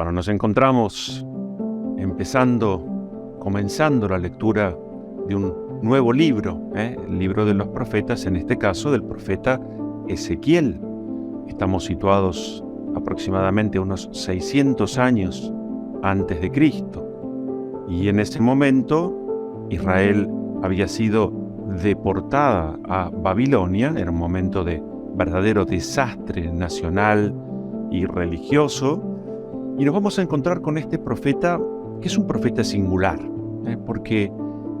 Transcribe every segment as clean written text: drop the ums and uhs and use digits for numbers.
Bueno, nos encontramos comenzando la lectura de un nuevo libro, el libro de los profetas, en este caso del profeta Ezequiel. Estamos situados aproximadamente unos 600 años antes de Cristo. Y en ese momento Israel había sido deportada a Babilonia. Era un momento de verdadero desastre nacional y religioso. Y nos vamos a encontrar con este profeta, que es un profeta singular, porque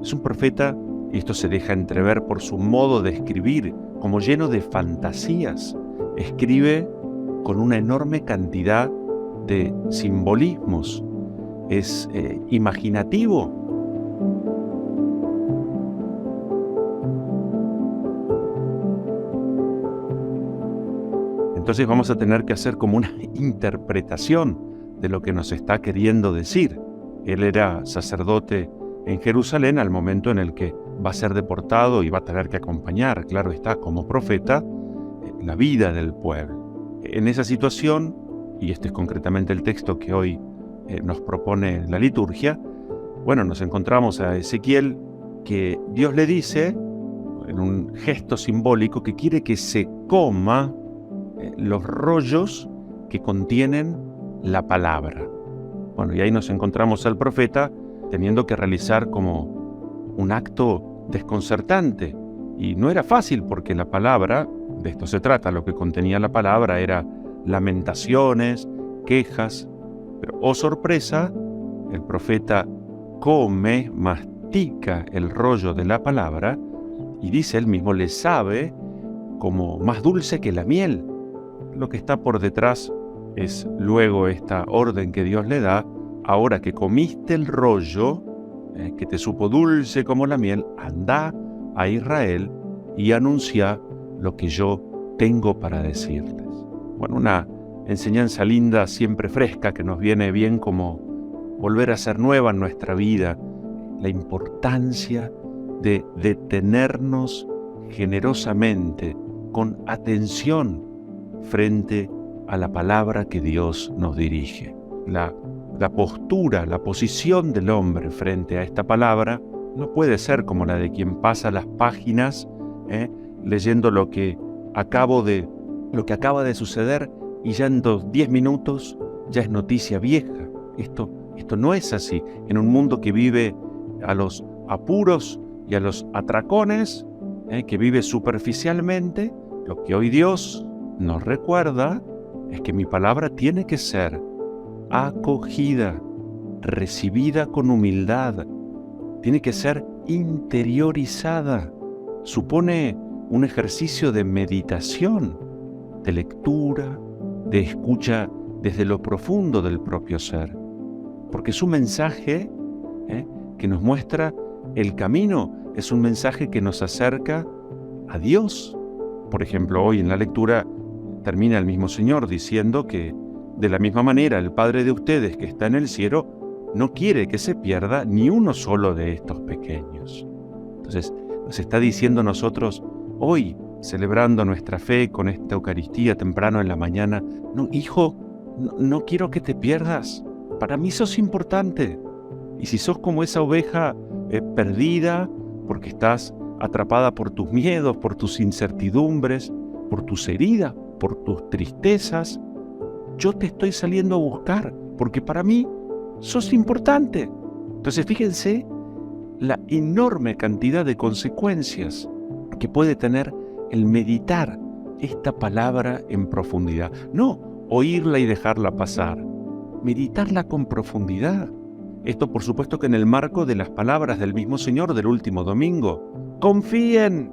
es un profeta, y esto se deja entrever por su modo de escribir, como lleno de fantasías. Escribe con una enorme cantidad de simbolismos. Es imaginativo. Entonces vamos a tener que hacer como una interpretación de lo que nos está queriendo decir. Él era sacerdote en Jerusalén al momento en el que va a ser deportado y va a tener que acompañar, claro está, como profeta, la vida del pueblo. En esa situación, y este es concretamente el texto que hoy nos propone la liturgia, bueno, nos encontramos a Ezequiel que Dios le dice, en un gesto simbólico, que quiere que se coma los rollos que contienen la palabra. Bueno, y ahí nos encontramos al profeta teniendo que realizar como un acto desconcertante. Y no era fácil porque la palabra, de esto se trata, lo que contenía la palabra era lamentaciones, quejas, pero oh sorpresa, el profeta come, mastica el rollo de la palabra y dice él mismo, le sabe como más dulce que la miel. Lo que está por detrás es luego esta orden que Dios le da: ahora que comiste el rollo, que te supo dulce como la miel, anda a Israel y anuncia lo que yo tengo para decirles. Bueno, una enseñanza linda, siempre fresca, que nos viene bien como volver a ser nueva en nuestra vida. La importancia de detenernos generosamente, con atención, frente a la palabra que Dios nos dirige. La postura, la posición del hombre frente a esta palabra no puede ser como la de quien pasa las páginas leyendo lo que acaba de suceder y ya en 10 minutos ya es noticia vieja. Esto no es así. En un mundo que vive a los apuros y a los atracones, que vive superficialmente, lo que hoy Dios nos recuerda es que mi palabra tiene que ser acogida, recibida con humildad, tiene que ser interiorizada. Supone un ejercicio de meditación, de lectura, de escucha desde lo profundo del propio ser. Porque es un mensaje que nos muestra el camino, es un mensaje que nos acerca a Dios. Por ejemplo, hoy en la lectura termina el mismo Señor diciendo que de la misma manera el Padre de ustedes que está en el cielo no quiere que se pierda ni uno solo de estos pequeños. Entonces nos está diciendo nosotros hoy, celebrando nuestra fe con esta Eucaristía temprano en la mañana: no, hijo, no quiero que te pierdas, para mí sos importante. Y si sos como esa oveja perdida porque estás atrapada por tus miedos, por tus incertidumbres, por tus heridas, por tus tristezas, yo te estoy saliendo a buscar, porque para mí sos importante. Entonces fíjense la enorme cantidad de consecuencias que puede tener el meditar esta palabra en profundidad. No oírla y dejarla pasar, meditarla con profundidad. Esto por supuesto que en el marco de las palabras del mismo Señor del último domingo. Confíen,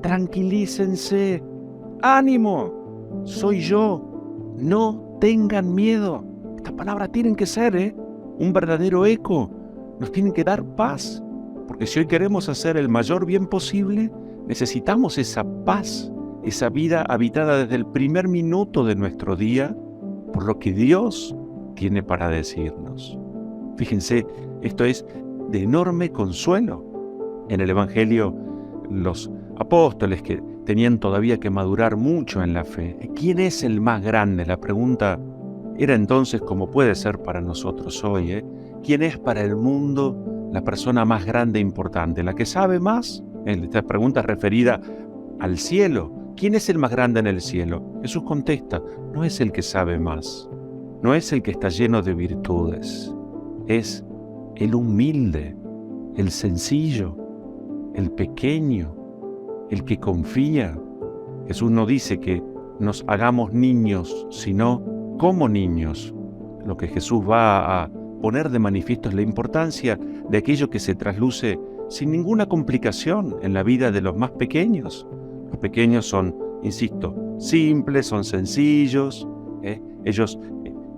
tranquilícense, ánimo, soy yo, no tengan miedo. Estas palabras tienen que ser un verdadero eco, nos tienen que dar paz, porque si hoy queremos hacer el mayor bien posible, necesitamos esa paz, esa vida habitada desde el primer minuto de nuestro día, por lo que Dios tiene para decirnos. Fíjense, esto es de enorme consuelo. En el Evangelio, los apóstoles que tenían todavía que madurar mucho en la fe, ¿quién es el más grande? La pregunta era entonces como puede ser para nosotros hoy, ¿quién es para el mundo la persona más grande e importante? ¿La que sabe más? Esta pregunta es referida al cielo. ¿Quién es el más grande en el cielo? Jesús contesta, no es el que sabe más, no es el que está lleno de virtudes, es el humilde, el sencillo, el pequeño, el que confía. Jesús no dice que nos hagamos niños, sino como niños. Lo que Jesús va a poner de manifiesto es la importancia de aquello que se trasluce sin ninguna complicación en la vida de los más pequeños. Los pequeños son, insisto, simples, son sencillos, ellos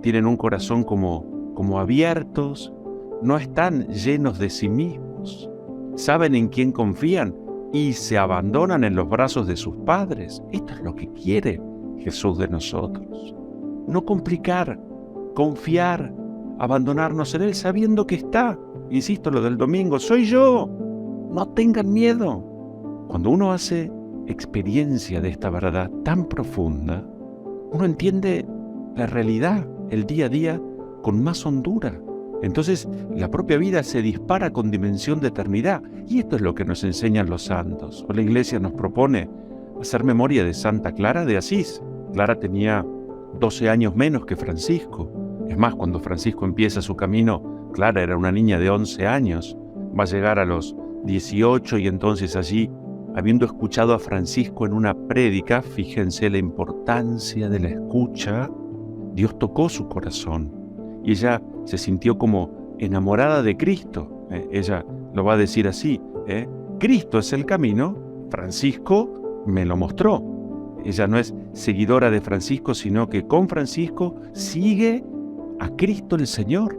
tienen un corazón como abiertos, no están llenos de sí mismos, saben en quién confían y se abandonan en los brazos de sus padres. Esto es lo que quiere Jesús de nosotros. No complicar, confiar, abandonarnos en Él sabiendo que está. Insisto, lo del domingo, soy yo. No tengan miedo. Cuando uno hace experiencia de esta verdad tan profunda, uno entiende la realidad, el día a día, con más hondura. Entonces, la propia vida se dispara con dimensión de eternidad. Y esto es lo que nos enseñan los santos. O la Iglesia nos propone hacer memoria de Santa Clara de Asís. Clara tenía 12 años menos que Francisco. Es más, cuando Francisco empieza su camino, Clara era una niña de 11 años. Va a llegar a los 18 y entonces allí, habiendo escuchado a Francisco en una prédica, fíjense la importancia de la escucha, Dios tocó su corazón y ella se sintió como enamorada de Cristo. Ella lo va a decir así, Cristo es el camino, Francisco me lo mostró. Ella no es seguidora de Francisco, sino que con Francisco sigue a Cristo el Señor.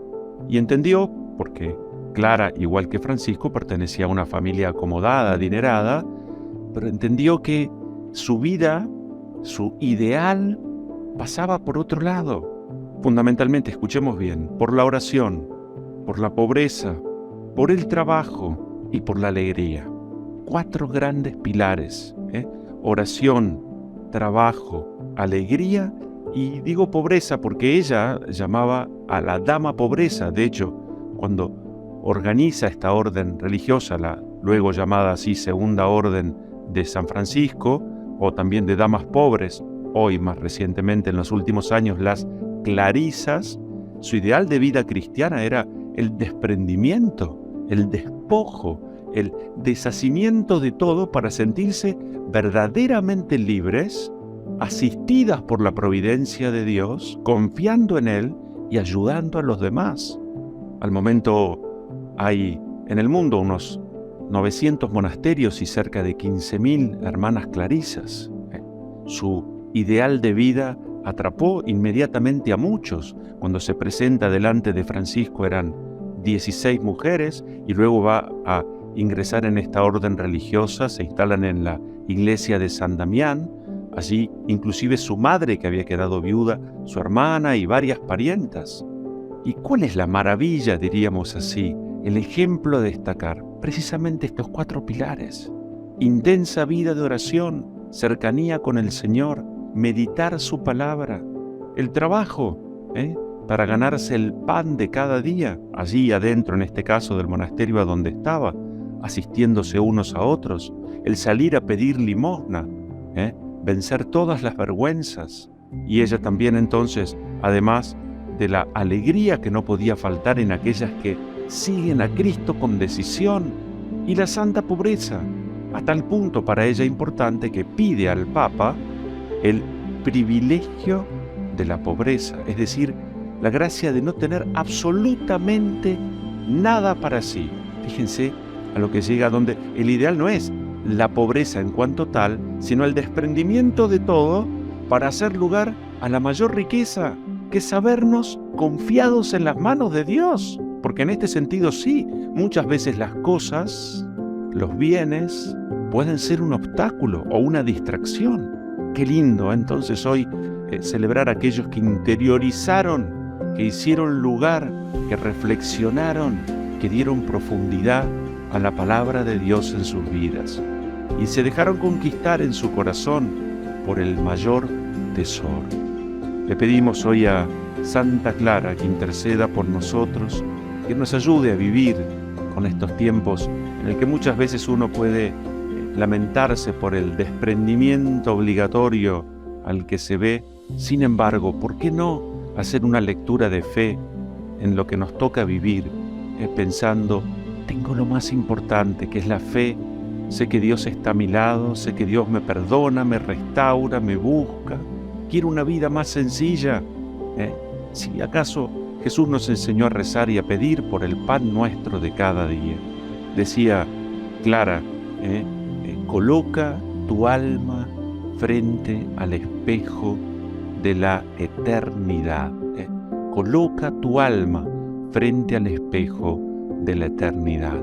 Y entendió, porque Clara, igual que Francisco, pertenecía a una familia acomodada, adinerada, pero entendió que su vida, su ideal, pasaba por otro lado. Fundamentalmente, escuchemos bien, por la oración, por la pobreza, por el trabajo y por la alegría. 4 grandes pilares, oración, trabajo, alegría y digo pobreza porque ella llamaba a la dama pobreza. De hecho, cuando organiza esta orden religiosa, la luego llamada así Segunda Orden de San Francisco, o también de damas pobres, hoy más recientemente en los últimos años las clarisas, su ideal de vida cristiana era el desprendimiento, el despojo, el deshacimiento de todo para sentirse verdaderamente libres, asistidas por la providencia de Dios, confiando en Él y ayudando a los demás. Al momento hay en el mundo unos 900 monasterios y cerca de 15.000 hermanas clarisas. Su ideal de vida atrapó inmediatamente a muchos. Cuando se presenta delante de Francisco eran 16 mujeres y luego va a ingresar en esta orden religiosa, se instalan en la iglesia de San Damián, allí inclusive su madre que había quedado viuda, su hermana y varias parientas. ¿Y cuál es la maravilla, diríamos así, el ejemplo a destacar? Precisamente estos 4 pilares: intensa vida de oración, cercanía con el Señor, meditar su palabra, el trabajo, para ganarse el pan de cada día, allí adentro, en este caso del monasterio a donde estaba, asistiéndose unos a otros, el salir a pedir limosna, vencer todas las vergüenzas. Y ella también entonces, además de la alegría que no podía faltar en aquellas que siguen a Cristo con decisión, y la santa pobreza, a tal punto para ella importante que pide al Papa el privilegio de la pobreza, es decir, la gracia de no tener absolutamente nada para sí. Fíjense a lo que llega, donde el ideal no es la pobreza en cuanto tal, sino el desprendimiento de todo para hacer lugar a la mayor riqueza, que es sabernos confiados en las manos de Dios. Porque en este sentido sí, muchas veces las cosas, los bienes, pueden ser un obstáculo o una distracción. Qué lindo entonces hoy celebrar a aquellos que interiorizaron, que hicieron lugar, que reflexionaron, que dieron profundidad a la palabra de Dios en sus vidas y se dejaron conquistar en su corazón por el mayor tesoro. Le pedimos hoy a Santa Clara, que interceda por nosotros, que nos ayude a vivir con estos tiempos en el que muchas veces uno puede lamentarse por el desprendimiento obligatorio al que se ve. Sin embargo, ¿por qué no hacer una lectura de fe en lo que nos toca vivir, pensando, tengo lo más importante, que es la fe? Sé que Dios está a mi lado, sé que Dios me perdona, me restaura, me busca. Quiero una vida más sencilla. Si acaso Jesús nos enseñó a rezar y a pedir por el pan nuestro de cada día. Decía Clara, coloca tu alma frente al espejo de la eternidad. Coloca tu alma frente al espejo de la eternidad.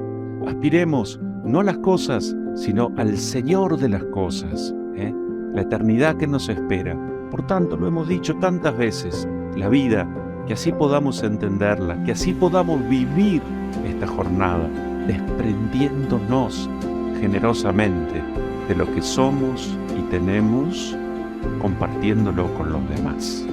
Aspiremos no a las cosas, sino al Señor de las cosas, la eternidad que nos espera. Por tanto, lo hemos dicho tantas veces, la vida, que así podamos entenderla, que así podamos vivir esta jornada, desprendiéndonos generosamente de lo que somos y tenemos, compartiéndolo con los demás.